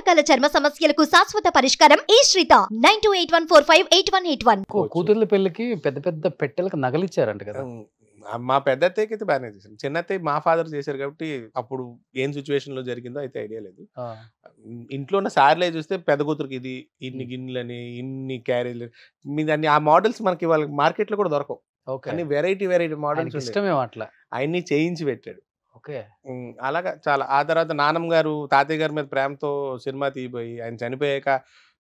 రకాల చర్మ సమస్యలకు శాశ్వత పరిష్కారం ఈ శ్రీత 9281458181. కూతుర్ల పెళ్లికి పెద్ద పెద్ద పెట్టెలకు నగలిచ్చారంట కదా. మా పెద్ద అత్తయ్యకి అయితే బాగానే చేశాను. చిన్న అత్తయ్య మా ఫాదర్ చేశారు కాబట్టి అప్పుడు ఏం సిచ్యువేషన్ లో జరిగిందో అయితే ఐడియా లేదు. ఇంట్లో ఉన్న సార్లే చూస్తే పెద్ద కూతురికి ఇది ఇన్ని గిన్నెలని ఇన్ని క్యారేజ్ మీ దాన్ని ఆ మోడల్స్ మనకి వాళ్ళ మార్కెట్ లో కూడా దొరకవు. అన్ని వెరైటీ మోడల్స్ ఇష్టమేమో అట్లా ఆయన్ని చేయించి పెట్టాడు. ఓకే, అలాగా చాలా. ఆ తర్వాత నాన్నమ్మ గారు తాతయ్య గారి మీద ప్రేమతో సినిమా తీయబోయి ఆయన చనిపోయాక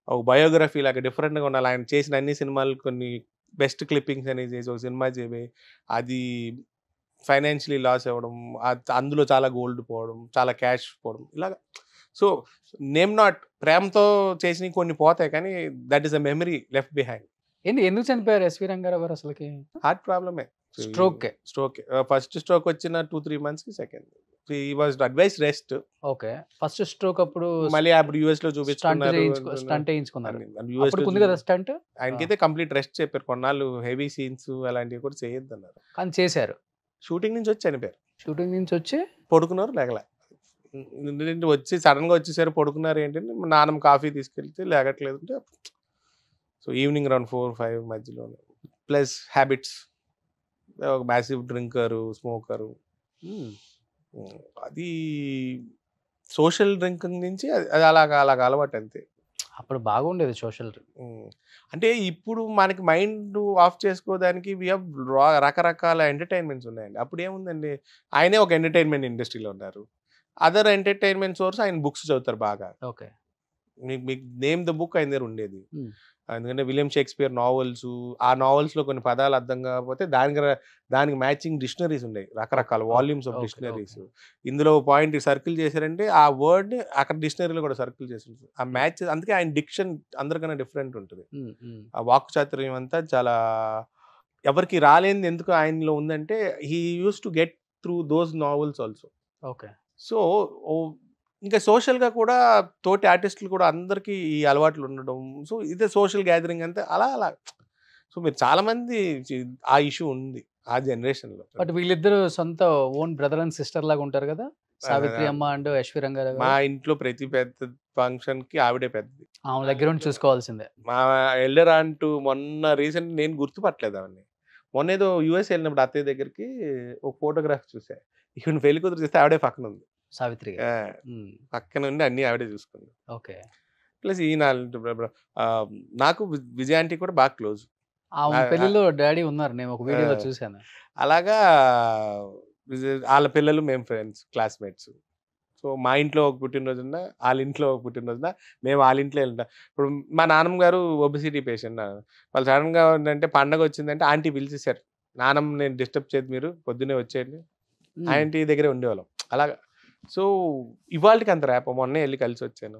ఒక బయోగ్రఫీ లాగా డిఫరెంట్గా ఉండాలి. ఆయన చేసిన అన్ని సినిమాలు కొన్ని బెస్ట్ క్లిప్పింగ్స్ అనేది చేసి ఒక సినిమా చేయబోయి అది ఫైనాన్షియలీ లాస్ అవ్వడం, అందులో చాలా గోల్డ్ పోవడం, చాలా క్యాష్ పోవడం ఇలాగా. సో నేమ్ నాట్ ప్రేమతో చేసినవి కొన్ని పోతాయి కానీ that is a memory left behind. ఎందుకు చనిపోయారు ఎస్వి రంగారావు గారు? అసలుకి హార్ట్ ప్రాబ్లమే, స్ట్రోక్. ఫస్ట్ స్ట్రోక్ వచ్చిన 2-3 months కి second he was advice rest. Okay, first stroke అప్పుడు మళ్ళీ అప్పుడు యుఎస్ లో చూపించుకున్నారు. స్టంట్ చేయించుకున్నారు. స్టంట్ ఆయనకైతే కంప్లీట్ రెస్ట్ చెప్పారు. కొన్నాళ్ళు హెవీ సీన్స్ అలాంటివి కూడా చేయొద్దు అన్నారు. కానీ చేశారు. షూటింగ్ నుంచి వచ్చి చనిపోయారు. షూటింగ్ నుంచి వచ్చి పడుకున్నారు, లేగలే. వచ్చి సడన్ గా వచ్చేసారు, పడుకున్నారు. ఏంటంటే నాన్నమ్మ కాఫీ తీసుకెళ్తే లేగట్లేదు అంటే సో ఈవినింగ్ అరౌండ్ 4-5 మధ్యలో. ప్లస్ హ్యాబిట్స్, ఒక మ్యాసివ్ డ్రింకరు, స్మోకరు. అది సోషల్ డ్రింకింగ్ నుంచి అది అలాగా అలవాటు అంతే. అప్పుడు బాగుండేది సోషల్ డ్రింక్. అంటే ఇప్పుడు మనకి మైండ్ ఆఫ్ చేసుకోవడానికి వి హావ్ రకరకాల ఎంటర్టైన్మెంట్స్ ఉన్నాయండి. అప్పుడు ఏముందండి, ఆయనే ఒక ఎంటర్టైన్మెంట్ ఇండస్ట్రీలో ఉన్నారు. అదర్ ఎంటర్టైన్మెంట్ సోర్స్ ఆయన బుక్స్ చదువుతారు బాగా. ఓకే, మీకు నేమ్ ద బుక్ ఆయన దగ్గర ఉండేది. ఎందుకంటే విలియం షేక్స్పియర్ నావెల్స్, ఆ నావెల్స్ లో కొన్ని పదాలు అర్థం కాకపోతే దానికి మ్యాచింగ్ డిక్షనరీస్ ఉన్నాయి, రకరకాల వాల్యూమ్స్ ఆఫ్ డిక్షనరీస్. ఇందులో పాయింట్ సర్కిల్ చేశారంటే ఆ వర్డ్ అక్కడ డిక్షనరీలో కూడా సర్కిల్ చేసి ఆ మ్యాచ్. అందుకే ఆయన డిక్షన్ అందరికన్నా డిఫరెంట్ ఉంటుంది. ఆ వాక్ చాతుర్యం అంతా చాలా ఎవరికి రాలేనిది ఎందుకు ఆయనలో ఉందంటే he use to get through those novels also. Okay, so ఇంకా సోషల్గా కూడా తోటి ఆర్టిస్టులు కూడా అందరికీ ఈ అలవాట్లు ఉండడం. సో ఇదే సోషల్ గ్యాదరింగ్ అంతే అలా. సో మీరు చాలా మంది ఆ ఇష్యూ ఉంది ఆ జనరేషన్లో. బట్ వీళ్ళిద్దరు సొంత ఓన్ బ్రదర్ అండ్ సిస్టర్ లాగా ఉంటారు కదా, సావిత్రి అమ్మ అండ్ ఎస్వి రంగారావు. మా ఇంట్లో ప్రతి పెద్ద ఫంక్షన్ కి ఆవిడే పెద్దది. ఆమె దగ్గర ఉండి చూసుకోవాల్సిందే. మా ఎల్డర్ అంటూ మొన్న రీసెంట్ నేను గుర్తుపట్టలేదు ఆవిడని. మొన్న ఏదో యూఎస్ వెళ్ళినప్పుడు అత్తయ్య దగ్గరికి ఒక ఫోటోగ్రాఫ్ చూసా. ఇక్కడ పెళ్లి కూతురు చూస్తే ఆవిడే పక్కన ఉంది, సావిత్రి పక్కన ఉండి అన్ని ఆవిడే చూసుకుంది. ఓకే, ప్లస్ నాకు విజయాంటి కూడా బాగా క్లోజ్. పెళ్లిలో డాడీ ఉన్నారు, నేను ఒక వీడియోలో చూసాను. అలాగా వాళ్ళ పిల్లలు మేము ఫ్రెండ్స్, క్లాస్మేట్స్. సో మా ఇంట్లో ఒక పుట్టినరోజున వాళ్ళ ఇంట్లో ఒక పుట్టినరోజున మేము వాళ్ళ ఇంట్లో వెళ్తాం. ఇప్పుడు మా నాన్నమ్మ గారు ఒబిసిటీ పేషెంట్. వాళ్ళు సడన్గా ఏంటంటే పండగ వచ్చిందంటే ఆంటీ పిలిచేశారు, నాన్నమ్మ నేను డిస్టర్బ్ చేయదు, మీరు పొద్దున్నే వచ్చేయండి. ఆంటీ దగ్గరే ఉండేవాళ్ళం అలాగా. సో ఇవాళకి అంత రేప. మొన్నే వెళ్ళి కలిసి వచ్చాను,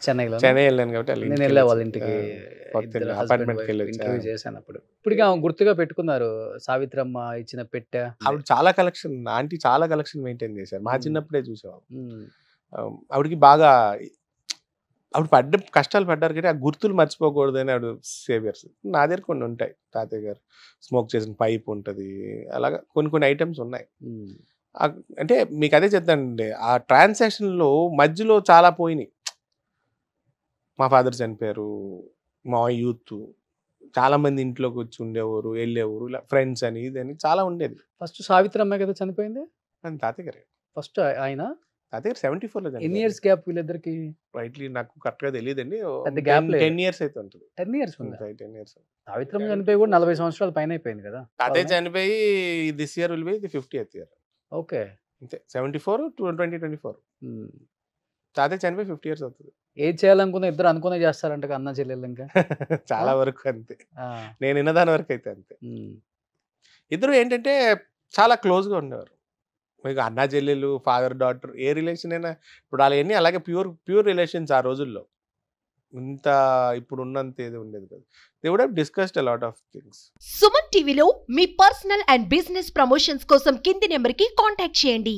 చెన్నై వెళ్ళాను కాబట్టి నేను వెళ్ళా వాళ్ళ ఇంటికి, అపార్ట్మెంట్కి వెళ్ళి చేశాను. అప్పుడు ఇప్పటికీ గుర్తుగా పెట్టుకున్నారు సావిత్రమ్మ ఇచ్చిన పెట్టె. ఆవిడ చాలా కలెక్షన్, ఆంటీ చాలా కలెక్షన్ మెయింటైన్ చేశారు. మా చిన్నప్పుడే చూసేవాళ్ళం. ఆవిడకి బాగా ఆవిడ కష్టాలు పడ్డారు కానీ ఆ గుర్తులు మర్చిపోకూడదు అని ఆవిడ సేవియర్స్. నా దగ్గర కొన్ని ఉంటాయి, తాతయ్య గారు స్మోక్ చేసిన పైప్ ఉంటుంది, అలాగా కొన్ని ఐటమ్స్ ఉన్నాయి. అంటే మీకు అదే చెప్తానండి, ఆ ట్రాన్సాక్షన్లో మధ్యలో చాలా పోయినాయి. మా ఫాదర్ చనిపోయారు, మా యూత్ చాలా మంది ఇంట్లోకి వచ్చి ఉండేవారు, వెళ్ళేవారు, ఇలా ఫ్రెండ్స్ అని ఇదని చాలా ఉండేది. ఫస్ట్ సావిత్రమ్మ కదా చనిపోయింది, తాతయ్య గారు ఫస్ట్. ఆయన తాతయ్య 74లో. ఎన్ని ఇయర్స్ గ్యాప్ వీళ్ళిద్దరికి? రైట్లీ నాకు కరెక్ట్ గా తెలియదండి. 10 years అయితే ఉంటుంది. 10 years. సావిత్రమ్మ చనిపోయి కూడా 40 సంవత్సరాల పైన అయిపోయింది కదా. తాతయ్య చనిపోయి this year will be the 50th year. Okay, అంతే. 74 to 2024. తాతయ్య చనిపోయి 50 years అవుతుంది. ఏం చేయాలనుకున్నా ఇద్దరు అనుకునే చేస్తారంట అన్న చెల్లెళ్ళు. ఇంకా చాలా వరకు అంతే, నేను విన్నదాని వరకు అయితే అంతే. ఇద్దరు ఏంటంటే చాలా క్లోజ్ గా ఉండేవారు. మీకు అన్నా చెల్లెలు, ఫాదర్ డాటర్, ఏ రిలేషన్ అయినా ఇప్పుడు వాళ్ళన్నీ అలాగే ప్యూర్ రిలేషన్స్. ఆ రోజుల్లో ఇంత ఇప్పుడు ఉన్నంత ఏది ఉండేది కదా. They would have discussed a lot of things. Suman టీవీలో మీ పర్సనల్ అండ్ బిజినెస్ ప్రమోషన్స్ కోసం కింది నెంబర్కి కాంటాక్ట్ చేయండి.